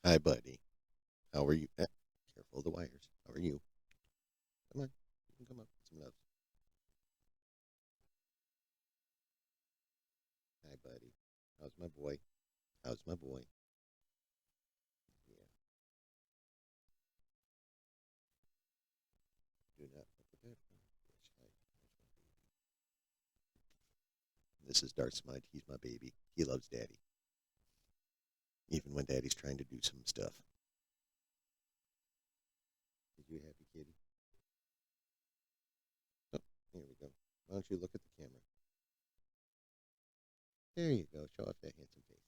Hi, buddy. How are you? Careful of the wires. How are you? Come on. You can come up with some love. Hi, buddy. How's my boy? How's my boy? Yeah. Do not fuck with that. Yes, hi. How's my baby? This is Darth Smite. He's my baby. He loves daddy. Even when daddy's trying to do some stuff. Is you happy, kitty? Oh, here we go. Why don't you look at the camera? There you go. Show off that handsome face.